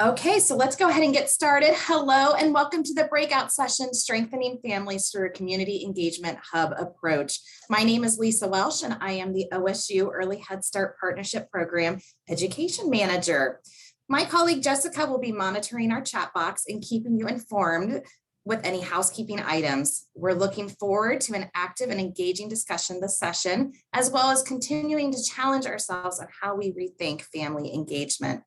Okay, so let's go ahead and get started. Hello, and welcome to the breakout session, Strengthening Families Through a Community Engagement Hub Approach. My name is Lisa Welsh, and I am the OSU Early Head Start Partnership Program Education Manager. My colleague Jessica will be monitoring our chat box and keeping you informed with any housekeeping items. We're looking forward to an active and engaging discussion this session, as well as continuing to challenge ourselves on how we rethink family engagement.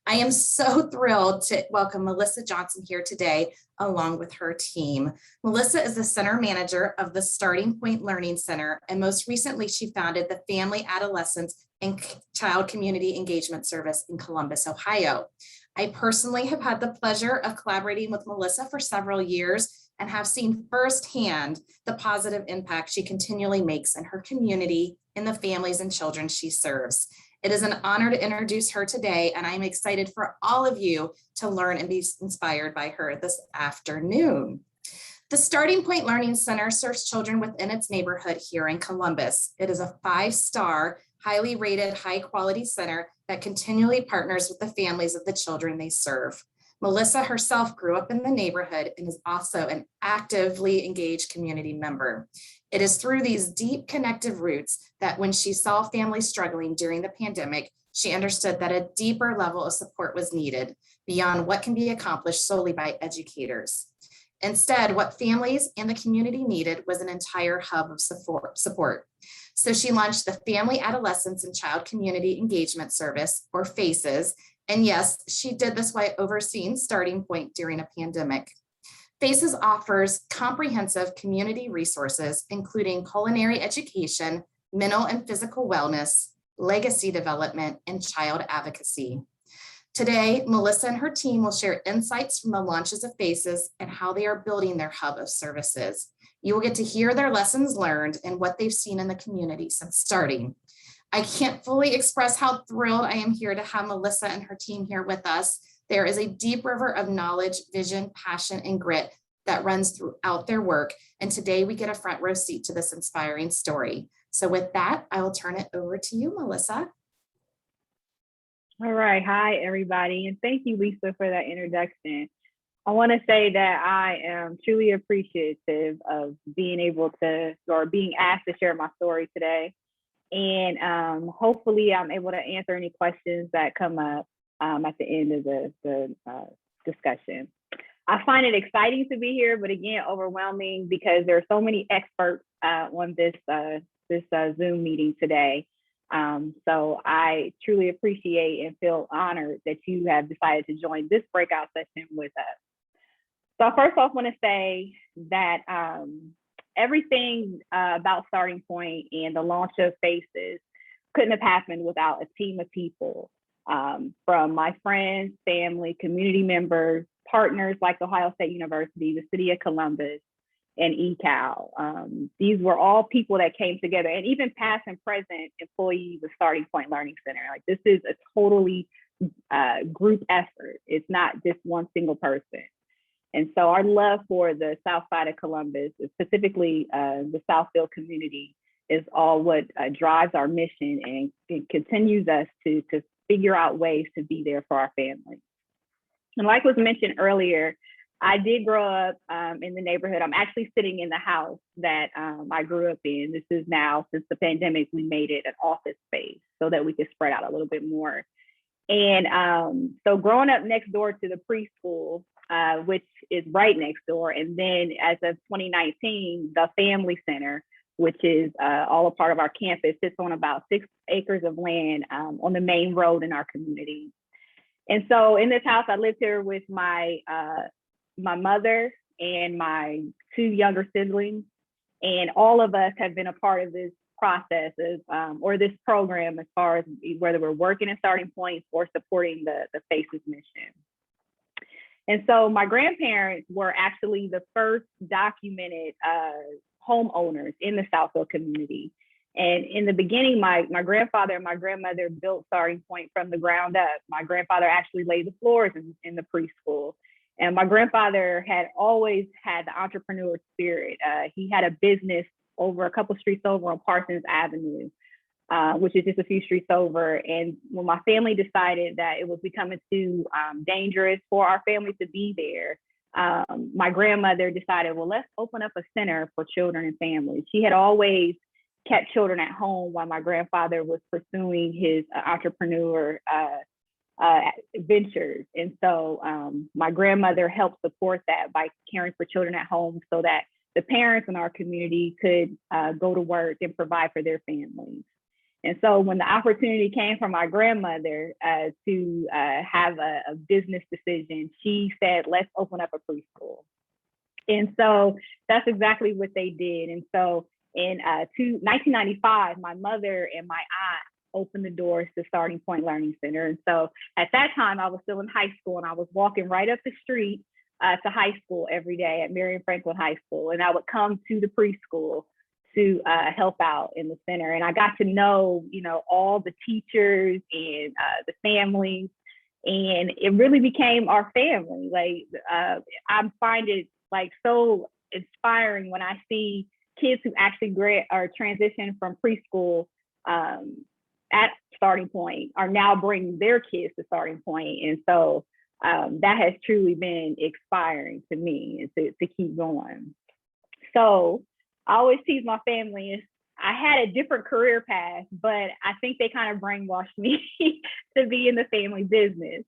I am so thrilled to welcome Melissa Johnson here today, along with her team. Melissa is the Center Manager of the Starting Point Learning Center, and most recently she founded the Family, Adolescent, and Child Community Engagement Service in Columbus, Ohio. I personally have had the pleasure of collaborating with Melissa for several years and have seen firsthand the positive impact she continually makes in her community, in the families and children she serves. It is an honor to introduce her today, and I'm excited for all of you to learn and be inspired by her this afternoon. The Starting Point Learning Center serves children within its neighborhood here in Columbus. It is a 5-star, highly rated, high-quality center that continually partners with the families of the children they serve. Melissa herself grew up in the neighborhood and is also an actively engaged community member. It is through these deep connective roots that when she saw families struggling during the pandemic, she understood that a deeper level of support was needed beyond what can be accomplished solely by educators. Instead, what families and the community needed was an entire hub of support. So she launched the Family, Adolescents, and Child Community Engagement Service, or FACCES. And yes, she did this while overseeing Starting Point during a pandemic. FACES offers comprehensive community resources, including culinary education, mental and physical wellness, legacy development, and child advocacy. Today, Melissa and her team will share insights from the launches of FACES and how they are building their hub of services. You will get to hear their lessons learned and what they've seen in the community since starting. I can't fully express how thrilled I am here to have Melissa and her team here with us. There is a deep river of knowledge, vision, passion, and grit that runs throughout their work. And today we get a front row seat to this inspiring story. So with that, I will turn it over to you, Melissa. All right. Hi, everybody. And thank you, Lisa, for that introduction. I want to say that I am truly appreciative of being able to, or being asked to share my story today. And hopefully I'm able to answer any questions that come up at the end of the discussion. I find it exciting to be here, but again, overwhelming because there are so many experts on this Zoom meeting today. So I truly appreciate and feel honored that you have decided to join this breakout session with us. So first off, I want to say that everything about Starting Point and the launch of FACES couldn't have happened without a team of people, from my friends, family, community members, partners like Ohio State University, the City of Columbus, and ECAL. These were all people that came together, and even past and present employees of Starting Point Learning Center. Like, this is a totally group effort. It's not just one single person. And so our love for the South Side of Columbus, specifically the Southfield community, is all what drives our mission and continues us to figure out ways to be there for our families. And like was mentioned earlier, I did grow up in the neighborhood. I'm actually sitting in the house that I grew up in. This is now, since the pandemic, we made it an office space so that we could spread out a little bit more. And so growing up next door to the preschool, which is right next door. And then as of 2019, the Family Center, which is all a part of our campus, sits on about 6 acres of land on the main road in our community. And so in this house, I lived here with my mother and my 2 younger siblings. And all of us have been a part of this process or this program, as far as whether we're working at Starting Point or supporting the FACES mission. And so my grandparents were actually the first documented homeowners in the Southfield community. And in the beginning, my grandfather and my grandmother built Starting Point from the ground up. My grandfather actually laid the floors in the preschool. And my grandfather had always had the entrepreneurial spirit. He had a business over a couple streets over on Parsons Avenue which is just a few streets over. And when my family decided that it was becoming too dangerous for our family to be there, my grandmother decided, well, let's open up a center for children and families. She had always kept children at home while my grandfather was pursuing his entrepreneur ventures. And so my grandmother helped support that by caring for children at home so that the parents in our community could go to work and provide for their families. And so when the opportunity came from my grandmother to have a business decision, she said, let's open up a preschool. And so that's exactly what they did. And so in 1995, my mother and my aunt opened the doors to Starting Point Learning Center. And so at that time, I was still in high school, and I was walking right up the street to high school every day at Marion Franklin High School. And I would come to the preschool to help out in the center. And I got to know, all the teachers and the families, and it really became our family. Like, I find it like so inspiring when I see kids who actually transition from preschool at Starting Point are now bringing their kids to Starting Point. And so that has truly been inspiring to me and to keep going. So I always tease my family, I had a different career path, but I think they kind of brainwashed me to be in the family business.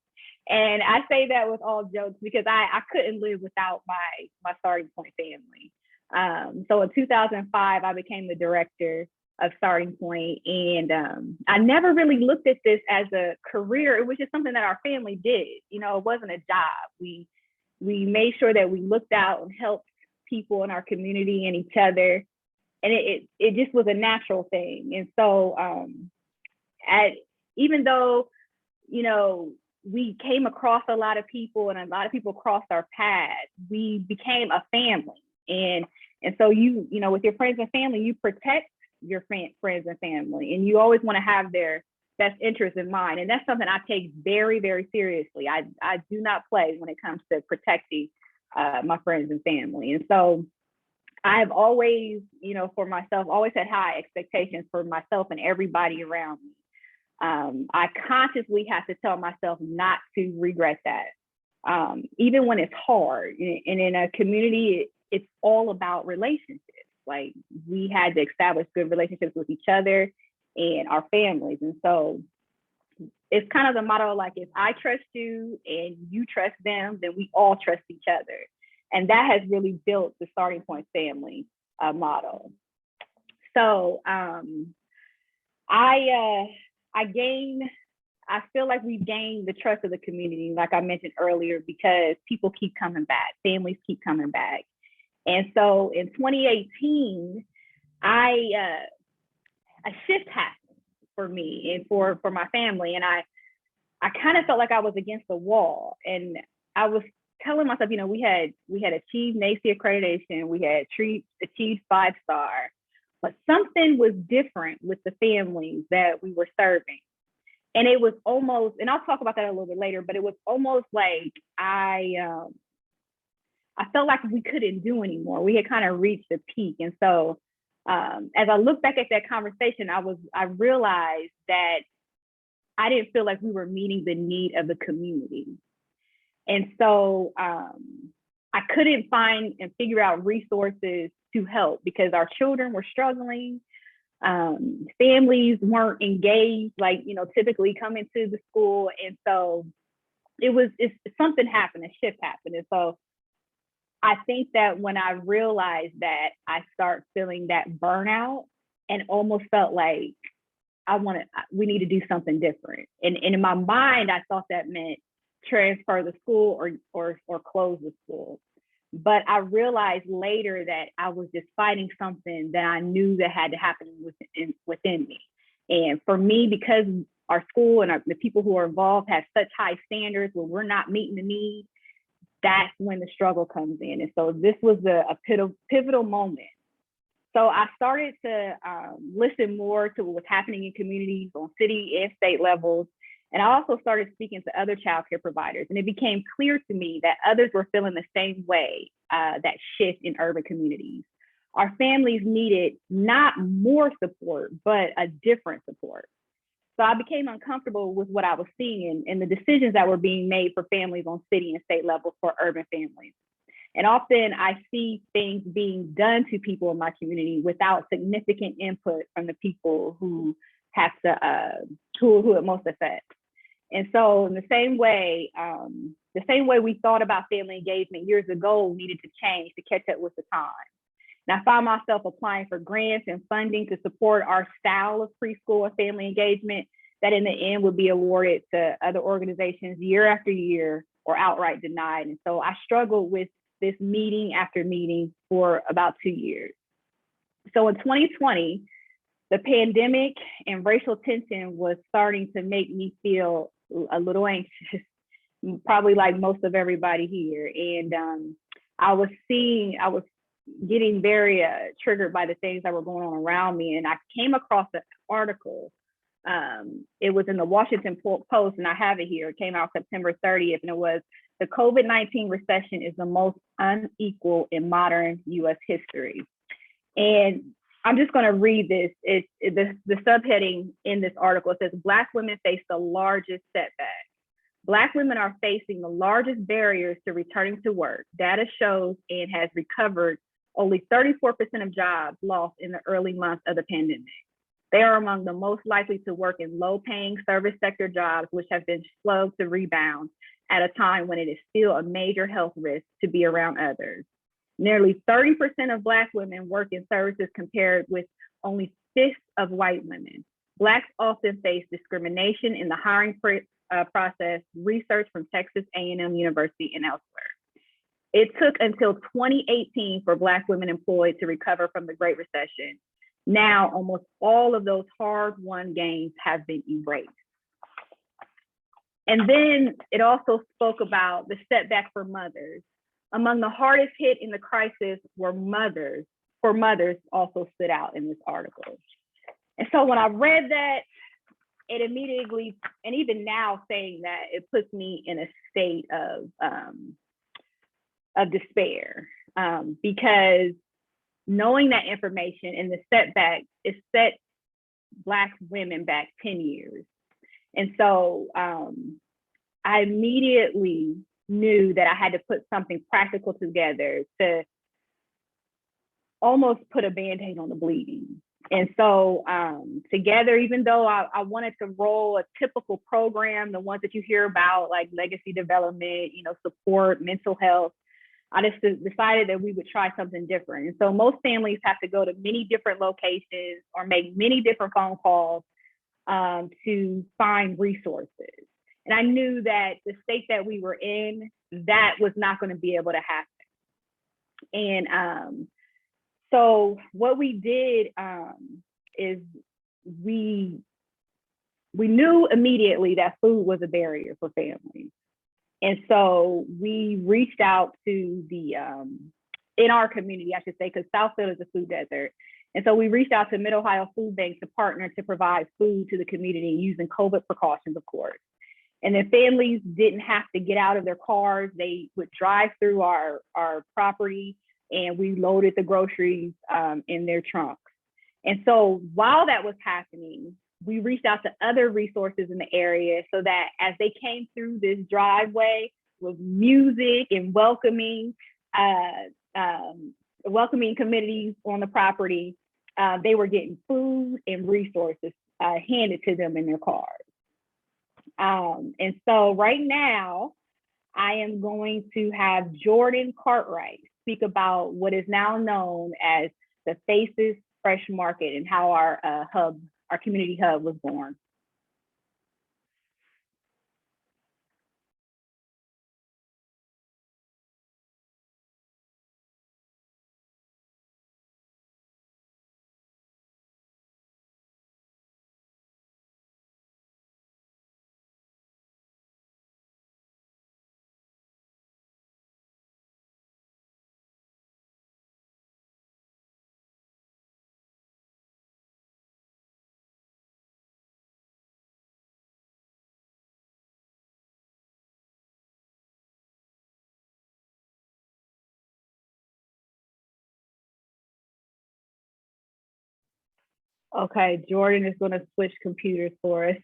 And I say that with all jokes because I couldn't live without my Starting Point family. So in 2005, I became the director of Starting Point, and I never really looked at this as a career. It was just something that our family did. It wasn't a job. We made sure that we looked out and helped people in our community and each other, and it just was a natural thing. And so even though we came across a lot of people and a lot of people crossed our paths, we became a family. And so with your friends and family, you protect your friends and family, and you always want to have their best interest in mind. And that's something I take very, very seriously. I do not play when it comes to protecting my friends and family. And so I've always, for myself, always had high expectations for myself and everybody around me. I consciously have to tell myself not to regret that, even when it's hard. And in a community, it's all about relationships. Like, we had to establish good relationships with each other and our families. And so it's kind of the motto, like, if I trust you and you trust them, then we all trust each other. And that has really built the Starting Point family model. So I feel like we've gained the trust of the community, like I mentioned earlier, because people keep coming back, families keep coming back. And so in 2018, a shift happened for me and for my family. And I kind of felt like I was against the wall. And I was telling myself, we had achieved NACE accreditation, we had achieved 5-star, but something was different with the families that we were serving. And it was almost, and I'll talk about that a little bit later, but it was almost like I felt like we couldn't do anymore. We had kind of reached a peak. And so as I look back at that conversation, I realized that I didn't feel like we were meeting the need of the community. And so I couldn't find and figure out resources to help because our children were struggling. Families weren't engaged, like, typically coming to the school. And so it's something happened, a shift happened. And so I think that when I realized that, I start feeling that burnout and almost felt like we need to do something different. And in my mind, I thought that meant transfer the school or close the school. But I realized later that I was just fighting something that I knew that had to happen within me. And for me, because our school and the people who are involved have such high standards, when we're not meeting the need, that's when the struggle comes in. And so this was a pivotal moment. So I started to listen more to what was happening in communities on city and state levels. And I also started speaking to other childcare providers. And it became clear to me that others were feeling the same way, that shift in urban communities. our families needed not more support, but a different support. So I became uncomfortable with what I was seeing and the decisions that were being made for families on city and state levels for urban families. And often I see things being done to people in my community without significant input from the people who have to, who it most affects. And so in the same way we thought about family engagement years ago needed to change to catch up with the time. And I found myself applying for grants and funding to support our style of preschool and family engagement that in the end would be awarded to other organizations year after year or outright denied. And so I struggled with this meeting after meeting for about 2 years. So in 2020, the pandemic and racial tension was starting to make me feel a little anxious, probably like most of everybody here. And I was getting very triggered by the things that were going on around me. And I came across an article. It was in the Washington Post, and I have it here. It came out September 30th, and it was, "The COVID-19 recession is the most unequal in modern US history." And I'm just going to read this. It's the subheading in this article. It says, "Black women face the largest setback. Black women are facing the largest barriers to returning to work. Data shows and has recovered only 34% of jobs lost in the early months of the pandemic. They are among the most likely to work in low-paying service sector jobs, which have been slow to rebound at a time when it is still a major health risk to be around others. Nearly 30% of Black women work in services compared with only 1/5 of white women. Blacks often face discrimination in the hiring process, research from Texas A&M University and elsewhere. It took until 2018 for Black women employed to recover from the Great Recession. Now, almost all of those hard-won gains have been erased." And then it also spoke about the setback for mothers. Among the hardest hit in the crisis were mothers. For mothers also stood out in this article. And so when I read that, it immediately, and even now saying that, it puts me in a state of despair, because knowing that information and the setback, it set Black women back 10 years. And so I immediately knew that I had to put something practical together to almost put a Band-Aid on the bleeding. And so together, even though I wanted to roll a typical program, the ones that you hear about, like legacy development, support, mental health, I just decided that we would try something different. And so most families have to go to many different locations or make many different phone calls to find resources. And I knew that the state that we were in, that was not going to be able to happen. And so what we did is we knew immediately that food was a barrier for families. And so we reached out to in our community, I should say, because Southfield is a food desert. And so we reached out to Mid-Ohio Food Bank to partner to provide food to the community using COVID precautions, of course. And then families didn't have to get out of their cars. They would drive through our property, and we loaded the groceries in their trunks. And so while that was happening, we reached out to other resources in the area so that as they came through this driveway with music and welcoming communities on the property, they were getting food and resources handed to them in their cars. And so right now, I am going to have Jordan Cartwright speak about what is now known as the FACCES Fresh Market and how our community hub was born. Okay, Jordan is going to switch computers for us.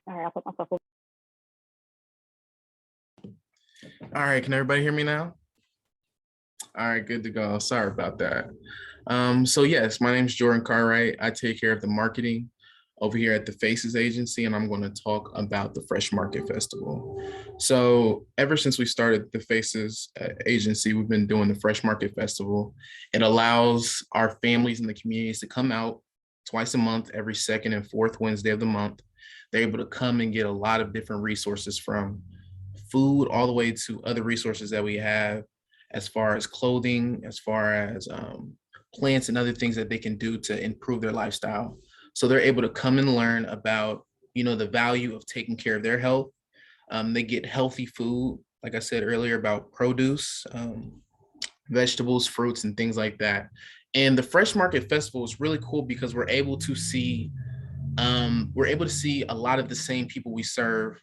All right, I'll put myself over. All right, can everybody hear me now? All right, good to go. Sorry about that. So yes, my name is Jordan Cartwright. I take care of the marketing over here at the FACCES agency, and I'm going to talk about the Fresh Market Festival. So ever since we started the FACCES agency, we've been doing the Fresh Market Festival. It allows our families and the communities to come out twice a month, every second and fourth Wednesday of the month. They're able to come and get a lot of different resources, from food all the way to other resources that we have, as far as clothing, as far as plants and other things that they can do to improve their lifestyle. So they're able to come and learn about, the value of taking care of their health. They get healthy food, like I said earlier, about produce, vegetables, fruits, and things like that. And the Fresh Market Festival is really cool because we're able to see a lot of the same people we serve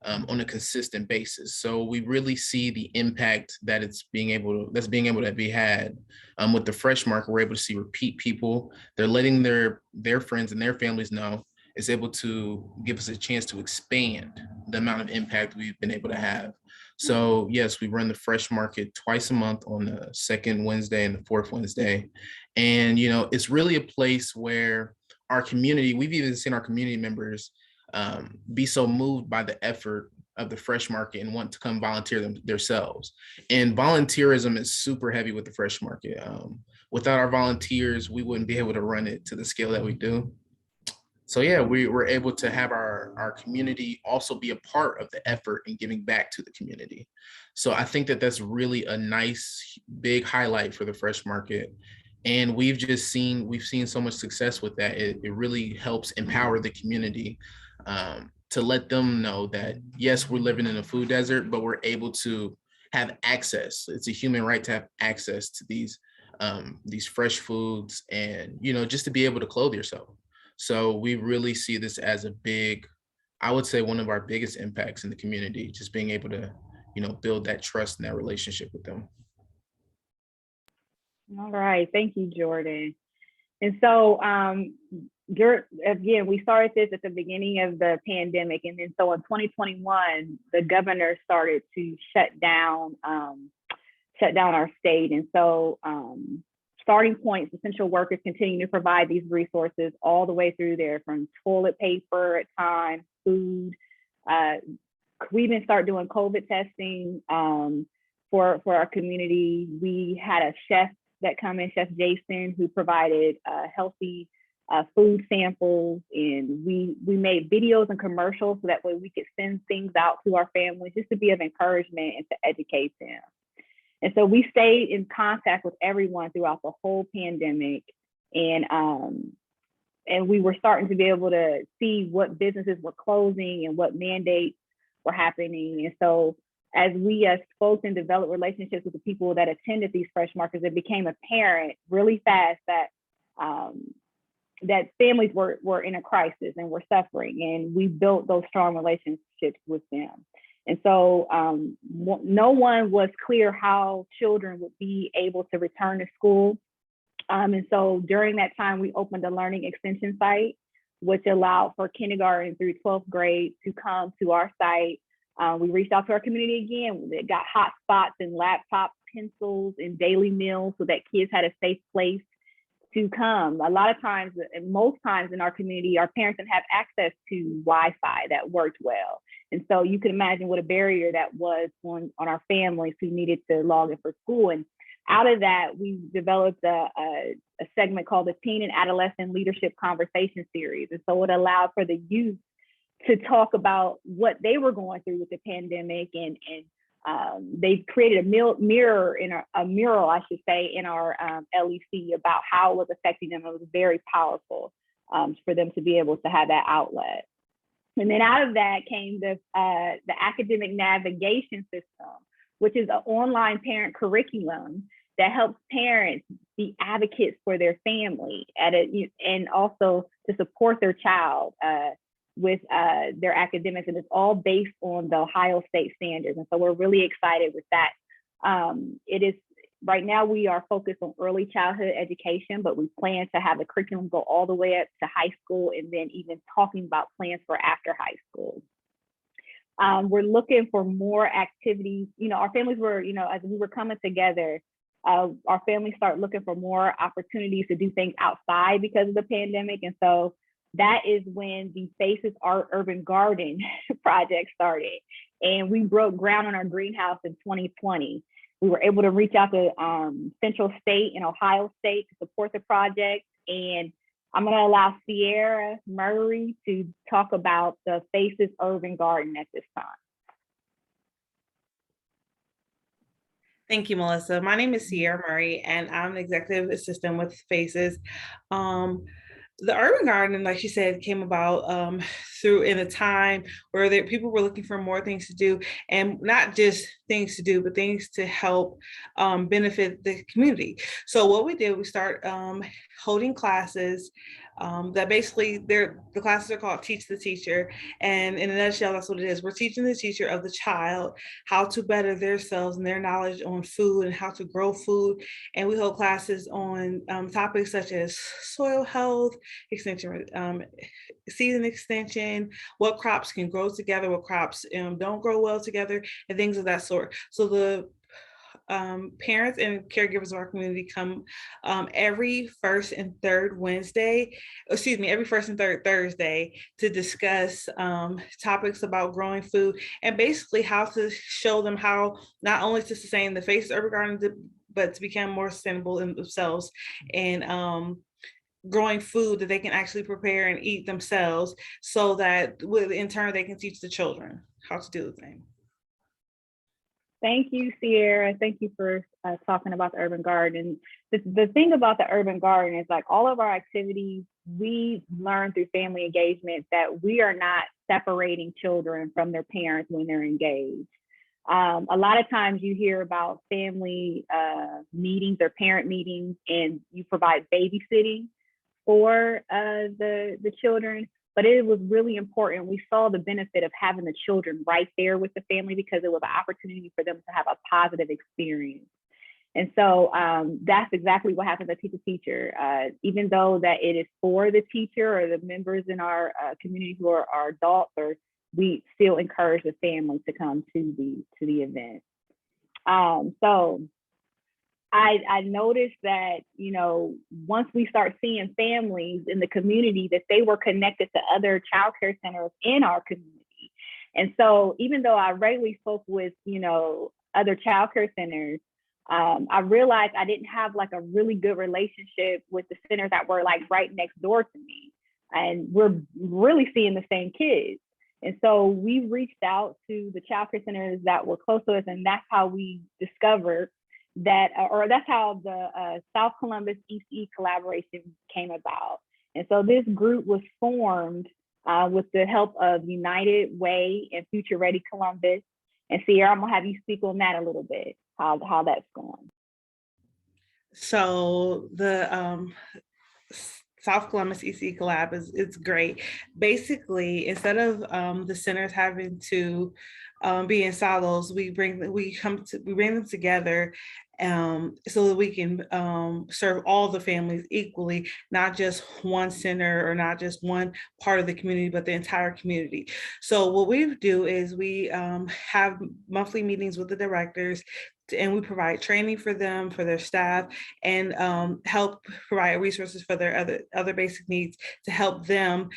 on a consistent basis. So we really see the impact that that's being able to be had with the Fresh Market. We're able to see repeat people. They're letting their friends and their families know. It's able to give us a chance to expand the amount of impact we've been able to have. So yes, we run the Fresh Market twice a month on the second Wednesday and the fourth Wednesday. And, it's really a place where our community, we've even seen our community members be so moved by the effort of the Fresh Market and want to come volunteer themselves. And volunteerism is super heavy with the Fresh Market. Without our volunteers, we wouldn't be able to run it to the scale that we do. So yeah, we were able to have our community also be a part of the effort in giving back to the community. So I think that that's really a nice big highlight for the Fresh Market. And we've seen so much success with that. It really helps empower the community to let them know that, yes, we're living in a food desert, but we're able to have access. It's a human right to have access to these fresh foods, and, just to be able to clothe yourself. So we really see this as I would say, one of our biggest impacts in the community, just being able to, build that trust and that relationship with them. All right, thank you, Jordan. And so, again, we started this at the beginning of the pandemic, and then so in 2021, the governor started to shut down our state, and so starting points, essential workers continue to provide these resources all the way through there, from toilet paper at times, food. We even start doing COVID testing for our community. We had a chef that come in, Chef Jason, who provided healthy food samples, and we made videos and commercials so that way we could send things out to our families just to be of encouragement and to educate them. And so we stayed in contact with everyone throughout the whole pandemic, and we were starting to be able to see what businesses were closing and what mandates were happening. And so as we spoke and developed relationships with the people that attended these Fresh Markets, it became apparent really fast that that families were in a crisis and were suffering, and we built those strong relationships with them. And so no one was clear how children would be able to return to school. And so during that time, we opened a learning extension site, which allowed for kindergarten through 12th grade to come to our site. We reached out to our community again. It got hotspots and laptops, pencils, and daily meals so that kids had a safe place to come. A lot of times, and most times in our community, our parents didn't have access to Wi-Fi that worked well. And so you can imagine what a barrier that was on our families who needed to log in for school. And out of that, we developed a segment called the Teen and Adolescent Leadership Conversation Series. And so it allowed for the youth to talk about what they were going through with the pandemic, and they created a mural, I should say, in our LEC about how it was affecting them. It was very powerful for them to be able to have that outlet. And then out of that came the academic navigation system, which is an online parent curriculum that helps parents be advocates for their family and also to support their child. with their academics, and it's all based on the Ohio State standards. And so we're really excited with that. It is right now we are focused on early childhood education, but we plan to have the curriculum go all the way up to high school, and then even talking about plans for after high school. We're looking for more activities. Our families were, as we were coming together, our families start looking for more opportunities to do things outside because of the pandemic. And so that is when the FACCES Art Urban Garden project started. And we broke ground on our greenhouse in 2020. We were able to reach out to Central State and Ohio State to support the project. And I'm going to allow Sierra Murray to talk about the FACCES Urban Garden at this time. Thank you, Melissa. My name is Sierra Murray, and I'm an executive assistant with FACCES. The Urban Garden, like she said, came about through in a time where people were looking for more things to do, and not just things to do, but things to help benefit the community. So what we did, we start holding classes that basically the classes are called Teach the Teacher. And in a nutshell, that's what it is. We're teaching the teacher of the child how to better themselves and their knowledge on food and how to grow food. And we hold classes on topics such as soil health, extension, season extension, what crops can grow together, what crops don't grow well together, and things of that sort. So the parents and caregivers of our community come every first and third Thursday to discuss topics about growing food, and basically how to show them how not only to sustain the FACCES Urban Garden, but to become more sustainable in themselves, and growing food that they can actually prepare and eat themselves, so that in turn they can teach the children how to do the thing. Thank you, Sierra. Thank you for talking about the Urban Garden. The thing about the Urban Garden is, like, all of our activities, we learn through family engagement that we are not separating children from their parents when they're engaged. A lot of times you hear about family meetings or parent meetings, and you provide babysitting for the children. But it was really important. We saw the benefit of having the children right there with the family, because it was an opportunity for them to have a positive experience. And so that's exactly what happens at Teach the Teacher. Even though that it is for the teacher or the members in our community who are adults, or we still encourage the family to come to the event. So I noticed that, once we start seeing families in the community, that they were connected to other childcare centers in our community. And so even though I regularly spoke with, other childcare centers, I realized I didn't have like a really good relationship with the centers that were like right next door to me. And we're really seeing the same kids. And so we reached out to the childcare centers that were close to us, and that's how we discovered that, or that's how the South Columbus ECE collaboration came about. And so this group was formed with the help of United Way and Future Ready Columbus. And Sierra, I'm gonna have you speak on that a little bit, how that's going. So the South Columbus ECE collab it's great. Basically, instead of the centers having to be in silos, we bring them together so that we can serve all the families equally, not just one center or not just one part of the community, but the entire community. So what we do is we have monthly meetings with the directors, and we provide training for them, for their staff, and help provide resources for their other basic needs to help them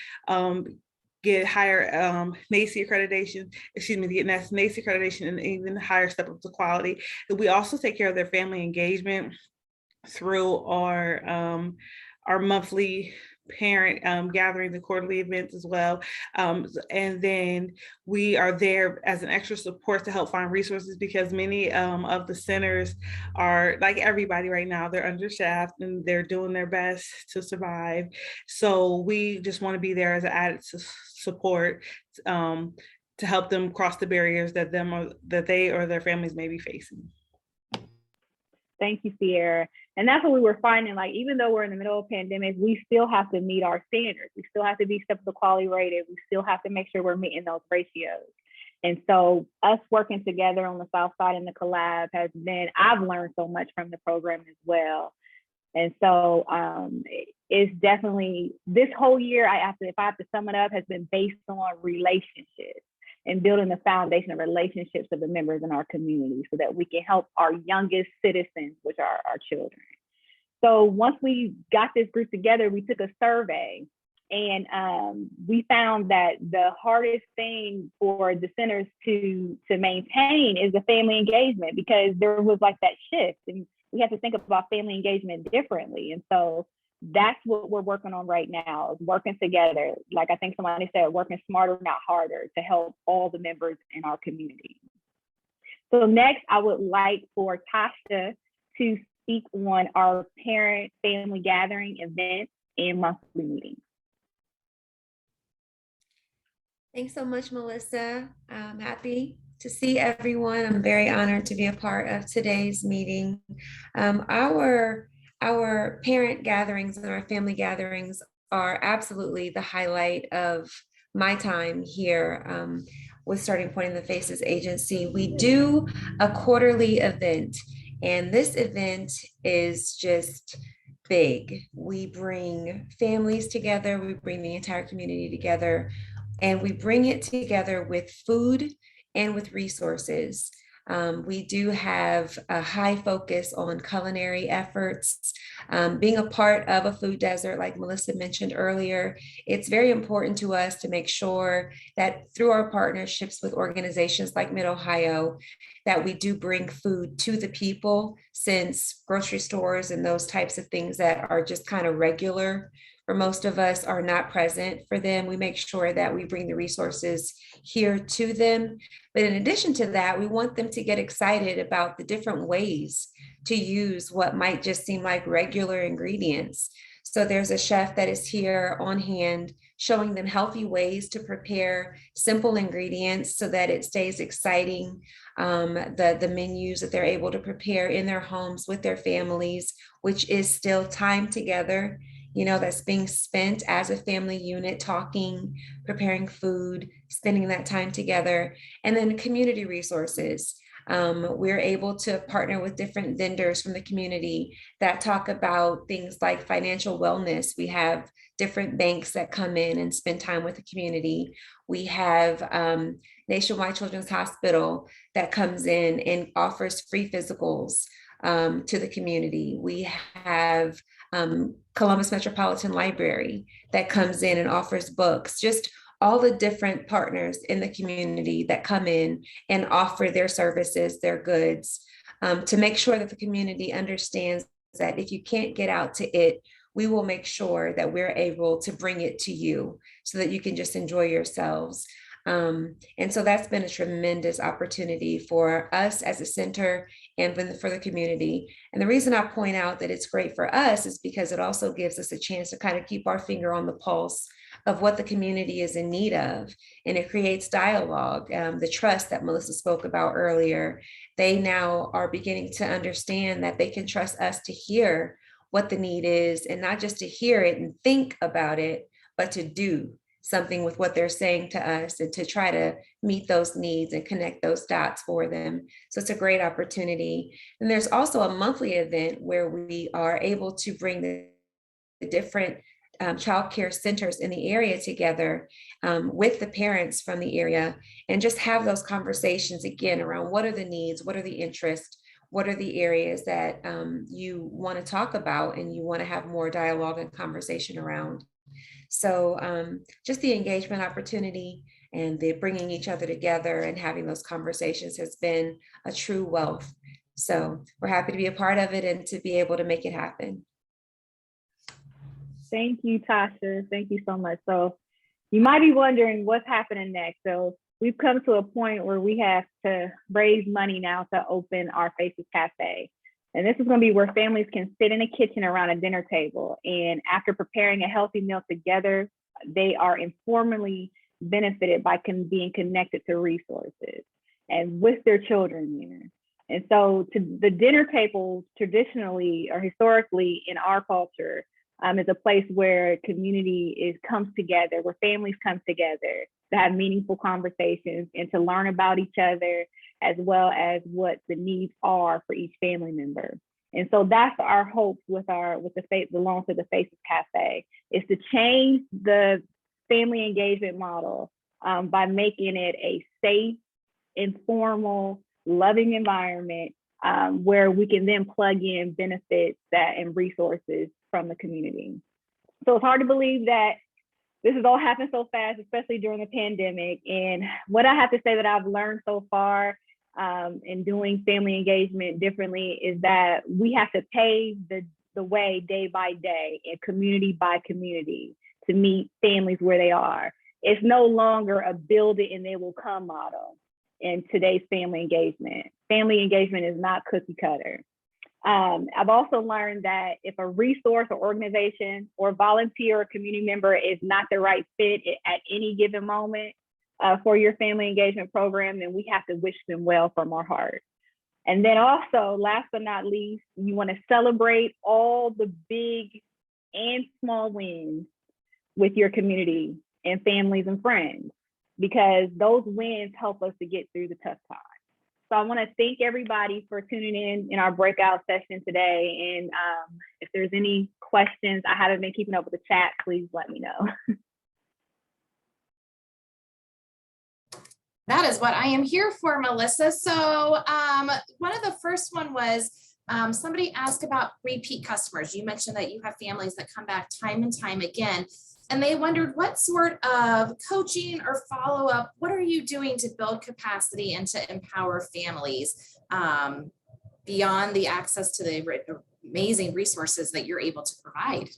get higher NACE accreditation, get NACE accreditation, and even higher step up to quality. We also take care of their family engagement through our monthly parent gathering, the quarterly events as well. And then we are there as an extra support to help find resources, because many of the centers are, like everybody right now, they're understaffed and they're doing their best to survive. So we just want to be there as an added support to help them cross the barriers that they or their families may be facing. Thank you, Sierra. And that's what we were finding. Like, even though we're in the middle of a pandemic, we still have to meet our standards. We still have to be step of the quality rated. We still have to make sure we're meeting those ratios. And so us working together on the South Side in the collab has been, I've learned so much from the program as well. And so it's definitely, this whole year, if I have to sum it up, has been based on relationships and building the foundation of relationships of the members in our community so that we can help our youngest citizens, which are our children. So once we got this group together, we took a survey, and we found that the hardest thing for the centers to maintain is the family engagement, because there was like that shift, and we have to think about family engagement differently. And so that's what we're working on right now, is working together. Like I think somebody said, working smarter, not harder, to help all the members in our community. So next, I would like for Tasha to speak on our parent family gathering events and monthly meetings. Thanks so much, Melissa. I'm happy to see everyone. I'm very honored to be a part of today's meeting. Our parent gatherings and our family gatherings are absolutely the highlight of my time here with Starting Point in the FACCES agency. We do a quarterly event, and this event is just big. We bring families together, we bring the entire community together, and we bring it together with food and with resources. We do have a high focus on culinary efforts. Being a part of a food desert, like Melissa mentioned earlier, it's very important to us to make sure that through our partnerships with organizations like Mid-Ohio, that we do bring food to the people, since grocery stores and those types of things that are just kind of regular for most of us are not present for them. We make sure that we bring the resources here to them. But in addition to that, we want them to get excited about the different ways to use what might just seem like regular ingredients. So there's a chef that is here on hand, showing them healthy ways to prepare simple ingredients so that it stays exciting. The menus that they're able to prepare in their homes with their families, which is still time together, that's being spent as a family unit, talking, preparing food, spending that time together. And then community resources. We're able to partner with different vendors from the community that talk about things like financial wellness. We have different banks that come in and spend time with the community. We have Nationwide Children's Hospital that comes in and offers free physicals to the community. We have Columbus Metropolitan Library that comes in and offers books, just all the different partners in the community that come in and offer their services, their goods, to make sure that the community understands that if you can't get out to it, we will make sure that we're able to bring it to you so that you can just enjoy yourselves. And so that's been a tremendous opportunity for us as a center and for the community. And the reason I point out that it's great for us is because it also gives us a chance to kind of keep our finger on the pulse of what the community is in need of. And it creates dialogue, the trust that Melissa spoke about earlier. They now are beginning to understand that they can trust us to hear what the need is, and not just to hear it and think about it, but to do something with what they're saying to us and to try to meet those needs and connect those dots for them. So it's a great opportunity. And there's also a monthly event where we are able to bring the different childcare centers in the area together with the parents from the area, and just have those conversations again around what are the needs, what are the interests, what are the areas that you want to talk about and you want to have more dialogue and conversation around. So just the engagement opportunity and the bringing each other together and having those conversations has been a true wealth. So we're happy to be a part of it and to be able to make it happen. Thank you, Tasha. Thank you so much. So you might be wondering what's happening next. So we've come to a point where we have to raise money now to open our FACCES Cafe. And this is going to be where families can sit in a kitchen around a dinner table. And after preparing a healthy meal together, they are informally benefited by being connected to resources and with their children here. And so to the dinner table traditionally or historically in our culture is a place where community comes together, where families come together to have meaningful conversations and to learn about each other, as well as what the needs are for each family member. And so that's our hope with the Loan to the Faces Cafe, is to change the family engagement model by making it a safe, informal, loving environment where we can then plug in benefits and resources from the community. So it's hard to believe that this has all happened so fast, especially during the pandemic. And what I have to say that I've learned so far in doing family engagement differently is that we have to pave the way day by day and community by community to meet families where they are. It's no longer a build it and they will come model in today's family engagement. Family engagement is not cookie cutter. I've also learned that if a resource or organization or volunteer or community member is not the right fit at any given moment for your family engagement program, then we have to wish them well from our heart. And then also, last but not least, you want to celebrate all the big and small wins with your community and families and friends, because those wins help us to get through the tough times. So I want to thank everybody for tuning in our breakout session today. And if there's any questions, I haven't been keeping up with the chat, please let me know. That is what I am here for, Melissa. So one of the first one was somebody asked about repeat customers. You mentioned that you have families that come back time and time again, and they wondered what sort of coaching or follow-up, what are you doing to build capacity and to empower families beyond the access to the amazing resources that you're able to provide?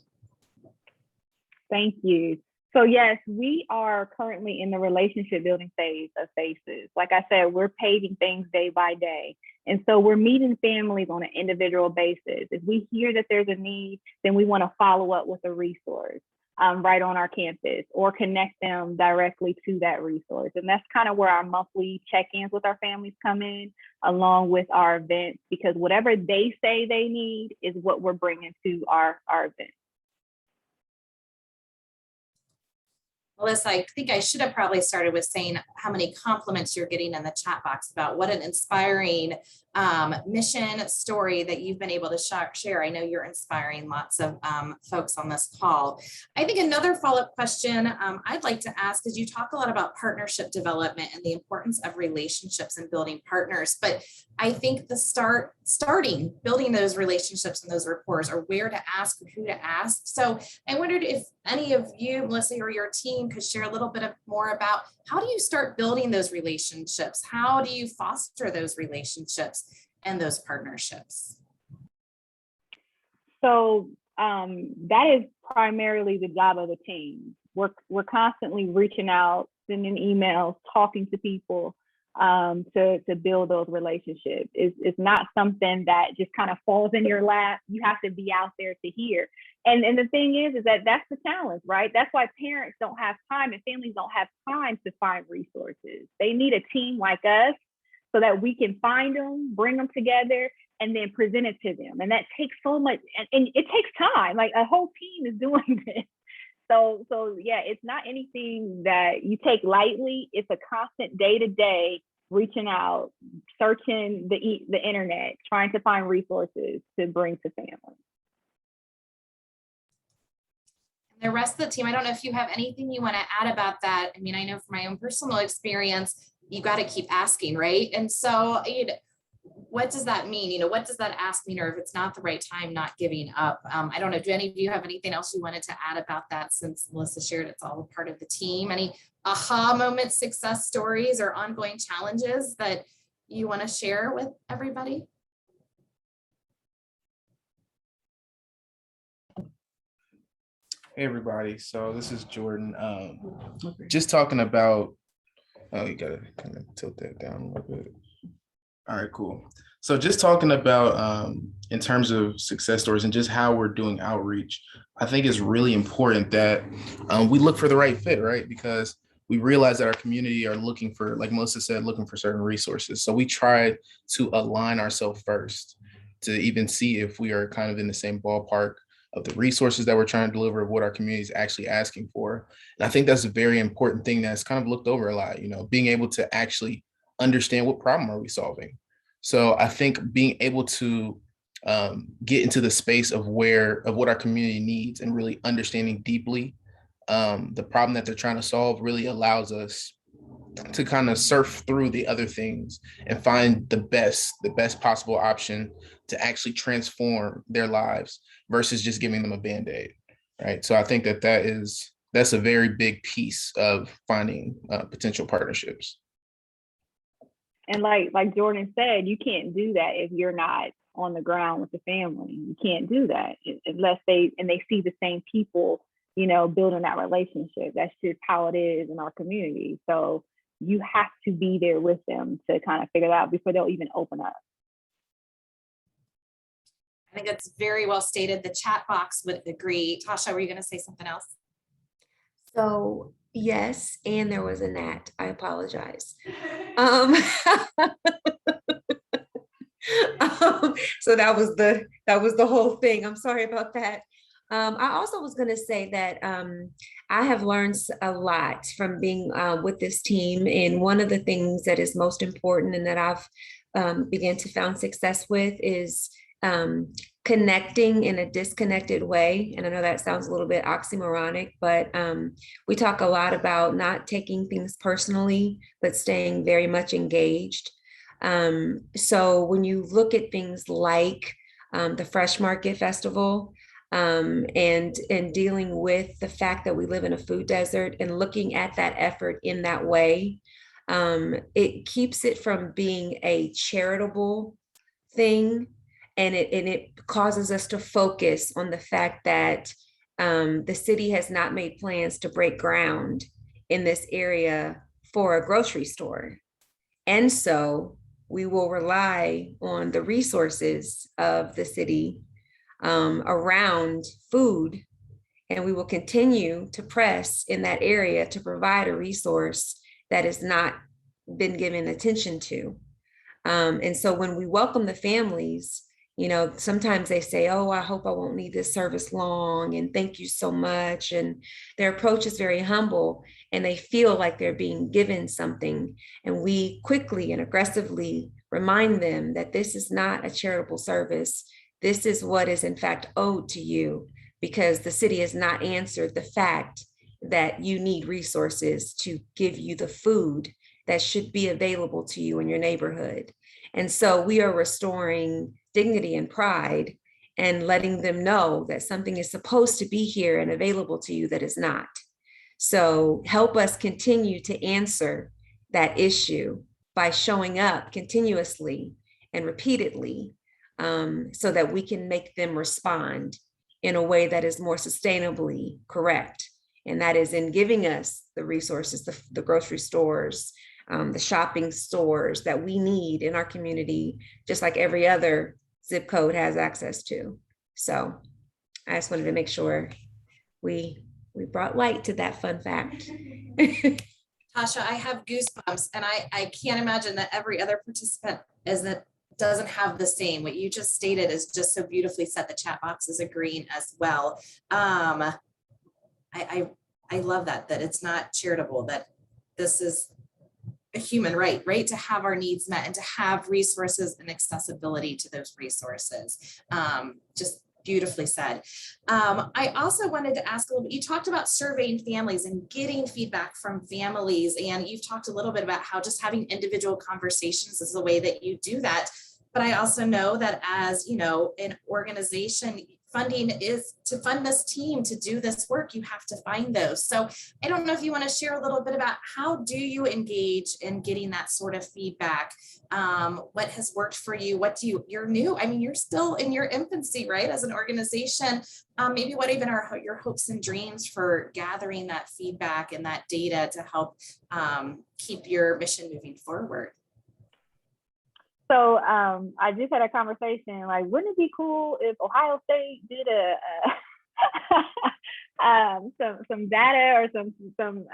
Thank you. So yes, we are currently in the relationship building phase of FACES. Like I said, we're paving things day by day. And so we're meeting families on an individual basis. If we hear that there's a need, then we want to follow up with a resource right on our campus or connect them directly to that resource. And that's kind of where our monthly check-ins with our families come in, along with our events, because whatever they say they need is what we're bringing to our events. Melissa, I think I should have probably started with saying how many compliments you're getting in the chat box about what an inspiring mission story that you've been able to share. I know you're inspiring lots of folks on this call. I think another follow-up question I'd like to ask is, you talk a lot about partnership development and the importance of relationships and building partners, but I think the starting building those relationships and those rapport are where to ask or who to ask. So I wondered if any of you, Melissa, or your team could share a little bit more about how do you start building those relationships? How do you foster those relationships and those partnerships? So that is primarily the job of the team. We're constantly reaching out, sending emails, talking to people to build those relationships. It's not something that just kind of falls in your lap. You have to be out there to hear. And the thing is that that's the challenge, right? That's why parents don't have time and families don't have time to find resources. They need a team like us so that we can find them, bring them together, and then present it to them. And that takes so much, and it takes time. Like a whole team is doing this. So yeah, it's not anything that you take lightly. It's a constant day-to-day reaching out, searching the internet, trying to find resources to bring to families. The rest of the team, I don't know if you have anything you want to add about that. I mean, I know from my own personal experience, you got to keep asking, right? And so what does that mean? What does that ask mean? Or if it's not the right time, not giving up. I don't know. Do any of you have anything else you wanted to add about that, since Melissa shared it's all a part of the team? Any aha moments, success stories, or ongoing challenges that you want to share with everybody? Hey everybody, so this is Jordan. Just talking about, oh, you gotta kind of tilt that down a little bit. All right, cool. So just talking about in terms of success stories and just how we're doing outreach, I think it's really important that we look for the right fit, right? Because we realize that our community are looking for, like Melissa said, looking for certain resources. So we try to align ourselves first to even see if we are kind of in the same ballpark of the resources that we're trying to deliver, of what our community is actually asking for. And I think that's a very important thing that's kind of looked over a lot, being able to actually understand what problem are we solving. So I think being able to get into the space of what our community needs and really understanding deeply the problem that they're trying to solve really allows us to kind of surf through the other things and find the best possible option to actually transform their lives versus just giving them a Band-Aid, right? So I think that's a very big piece of finding potential partnerships. And like Jordan said, you can't do that if you're not on the ground with the family. You can't do that unless they see the same people, building that relationship. That's just how it is in our community. So you have to be there with them to kind of figure it out before they'll even open up. I think that's very well stated. The chat box would agree. Tasha, were you going to say something else? So yes, and there was a gnat. I apologize. So that was the whole thing. I'm sorry about that. I also was going to say that I have learned a lot from being with this team. And one of the things that is most important and that I've began to found success with is connecting in a disconnected way. And I know that sounds a little bit oxymoronic, but we talk a lot about not taking things personally, but staying very much engaged. So when you look at things like the Fresh Market Festival, and dealing with the fact that we live in a food desert and looking at that effort in that way, it keeps it from being a charitable thing. And it causes us to focus on the fact that the city has not made plans to break ground in this area for a grocery store. And so we will rely on the resources of the city around food, and we will continue to press in that area to provide a resource that has not been given attention to. And so when we welcome the families, sometimes they say, oh, I hope I won't need this service long, and thank you so much. And their approach is very humble, and they feel like they're being given something. And we quickly and aggressively remind them that this is not a charitable service. This is what is in fact owed to you, because the city has not answered the fact that you need resources to give you the food that should be available to you in your neighborhood. And so we are restoring dignity and pride and letting them know that something is supposed to be here and available to you that is not. So help us continue to answer that issue by showing up continuously and repeatedly, so that we can make them respond in a way that is more sustainably correct. And that is in giving us the resources, the grocery stores, the shopping stores that we need in our community, just like every other zip code has access to. So I just wanted to make sure we brought light to that fun fact. Tasha, I have goosebumps, and I can't imagine that every other participant doesn't have the same. What you just stated is just so beautifully said. The chat box is agreeing as well. I love that it's not charitable, that this is a human right to have our needs met and to have resources and accessibility to those resources. Just beautifully said. I also wanted to ask a little bit, you talked about surveying families and getting feedback from families, and you've talked a little bit about how just having individual conversations is the way that you do that. But I also know that as, an organization, funding is to fund this team to do this work, you have to find those. So I don't know if you want to share a little bit about how do you engage in getting that sort of feedback? What has worked for you? You're new. I mean, you're still in your infancy, right? As an organization, maybe what even are your hopes and dreams for gathering that feedback and that data to help keep your mission moving forward? So I just had a conversation, like, wouldn't it be cool if Ohio State did some data or some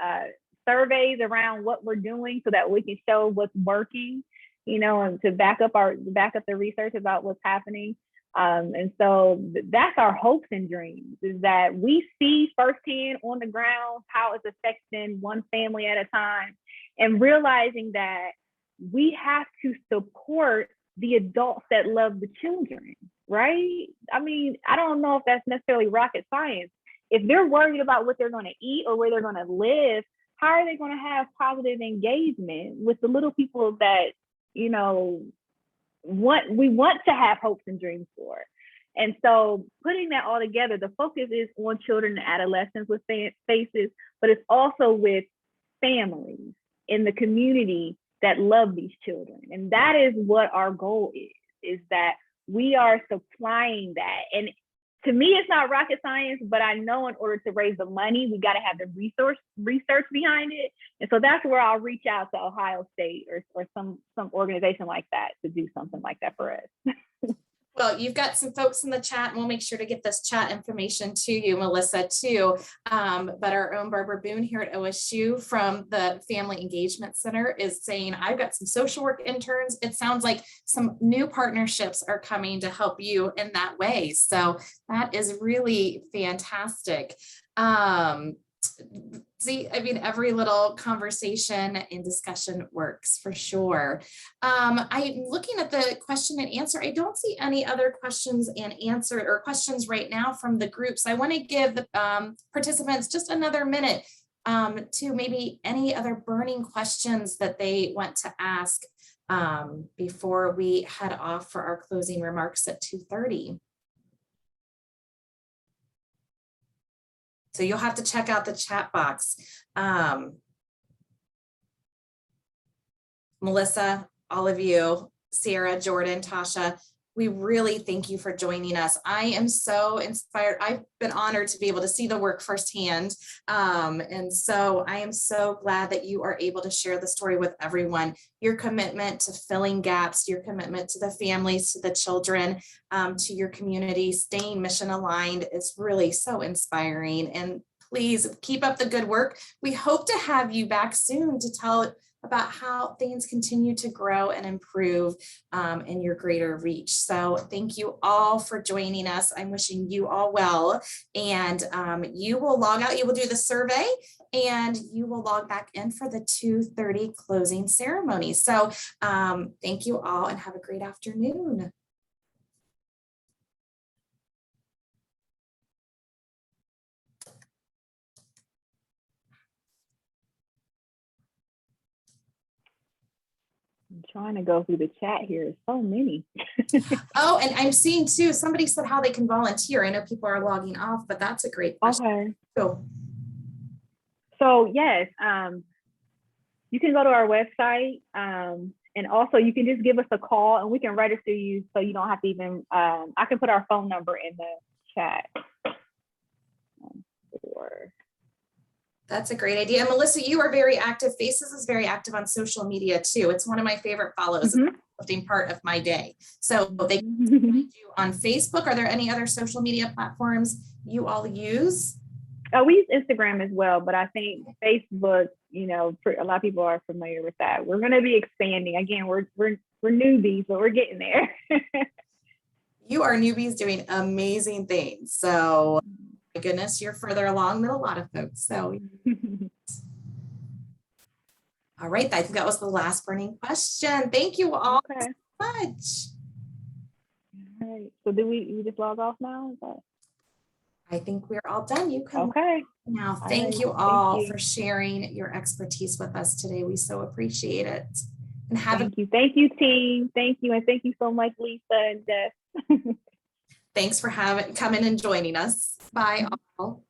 surveys around what we're doing so that we can show what's working, and to back up the research about what's happening. And so that's our hopes and dreams, is that we see firsthand on the ground how it's affecting one family at a time, and realizing that we have to support the adults that love the children, right? I mean, I don't know if that's necessarily rocket science. If they're worried about what they're going to eat or where they're going to live, how are they going to have positive engagement with the little people that, we want to have hopes and dreams for? And so putting that all together, the focus is on children and adolescents with FACES, but it's also with families in the community that love these children. And that is what our goal is that we are supplying that. And to me, it's not rocket science, but I know in order to raise the money, we got to have the research behind it. And so that's where I'll reach out to Ohio State or some organization like that to do something like that for us. Well, you've got some folks in the chat, and we'll make sure to get this chat information to you, Melissa, too. But our own Barbara Boone here at OSU from the Family Engagement Center is saying, I've got some social work interns. It sounds like some new partnerships are coming to help you in that way. So that is really fantastic. See, I mean, every little conversation and discussion works for sure. I'm looking at the question and answer. I don't see any other questions and answer or questions right now from the groups. I want to give the participants just another minute to maybe any other burning questions that they want to ask before we head off for our closing remarks at 2:30. So you'll have to check out the chat box. Melissa, all of you, Sarah, Jordan, Tasha, we really thank you for joining us. I am so inspired. I've been honored to be able to see the work firsthand. And so I am so glad that you are able to share the story with everyone. Your commitment to filling gaps, your commitment to the families, to the children, to your community, staying mission aligned is really so inspiring. And please keep up the good work. We hope to have you back soon to tell about how things continue to grow and improve in your greater reach. So thank you all for joining us. I'm wishing you all well, and you will log out, you will do the survey, and you will log back in for the 2:30 closing ceremony. So thank you all and have a great afternoon. I'm trying to go through the chat here. So many. Oh, and I'm seeing too, somebody said how they can volunteer. I know people are logging off, but that's a great question. Okay. Cool. So yes, you can go to our website, and also you can just give us a call and we can register you, so you don't have to even, I can put our phone number in the chat. That's a great idea. And Melissa, you are very active. FACES is very active on social media too. It's one of my favorite follows. Mm-hmm. It's a uplifting part of my day. So they can find you on Facebook. Are there any other social media platforms you all use? Oh, we use Instagram as well, but I think Facebook, a lot of people are familiar with that. We're going to be expanding. Again, we're newbies, but we're getting there. You are newbies doing amazing things. So my goodness, you're further along than a lot of folks. So, all right, I think that was the last burning question. Thank you all so much. All right. So do we just log off now? I think we're all done. You can now. Thank you all for sharing your expertise with us today. We so appreciate it. And thank you, team. Thank you, and thank you so much, Lisa and Jess. Thanks for coming and joining us. Bye all.